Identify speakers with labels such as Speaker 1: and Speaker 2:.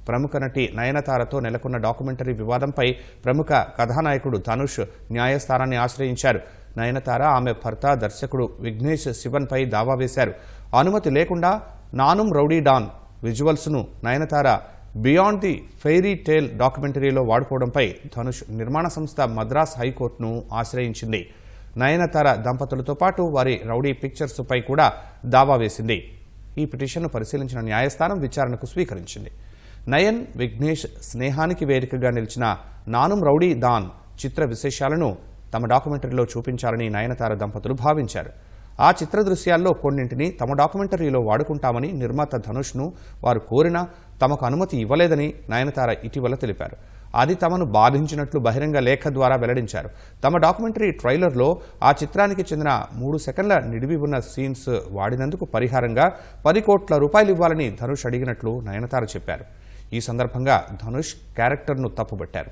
Speaker 1: ప్రముఖ నటి నయనతారతో నెలకొన్న డాక్యుమెంటరీ వివాదంపై ప్రముఖ కథానాయకుడు ధనుష్ న్యాయస్థానాన్ని ఆశ్రయించారు. నయనతార ఆమె భర్త దర్శకుడు విఘ్నేష్ శివన్పై దావా వేశారు. అనుమతి లేకుండా నానుమ్ రౌడీ డాన్ విజువల్స్ను Nayanthara beyond the fairy tale డాక్యుమెంటరీలో వాడుకోవడంపై ధనుష్ నిర్మాణ సంస్థ మద్రాస్ హైకోర్టును ఆశ్రయించింది. నయనతార దంపతులతో పాటు వారి రౌడీ పిక్చర్స్పై కూడా దావా వేసింది. ఈ పిటిషన్ను పరిశీలించిన న్యాయస్థానం విచారణకు స్వీకరించింది. నయన్ విఘ్నేష్ స్నేహానికి వేదికగా నిలిచిన నానుమ్ రౌడీ డాన్ చిత్ర విశేషాలను తమ డాక్యుమెంటరీలో చూపించాలని నయనతార దంపతులు భావించారు. ఆ చిత్ర దృశ్యాల్లో కొన్నింటిని తమ డాక్యుమెంటరీలో వాడుకుంటామని నిర్మాత ధనుష్ను వారు కోరినా తమకు అనుమతి ఇవ్వలేదని నయనతార ఇటీవల తెలిపారు. అది తమను బాధించినట్లు బహిరంగ లేఖ ద్వారా వెల్లడించారు. తమ డాక్యుమెంటరీ ట్రైలర్లో ఆ చిత్రానికి చెందిన 3 సెకండ్ల నిడివి ఉన్న సీన్స్ వాడినందుకు పరిహారంగా 10 కోట్ల రూపాయలు ఇవ్వాలని ధనుష్ అడిగినట్లు నయనతార చెప్పారు. ఈ సందర్భంగా ధనుష్ క్యారెక్టర్ను తప్పుబట్టారు.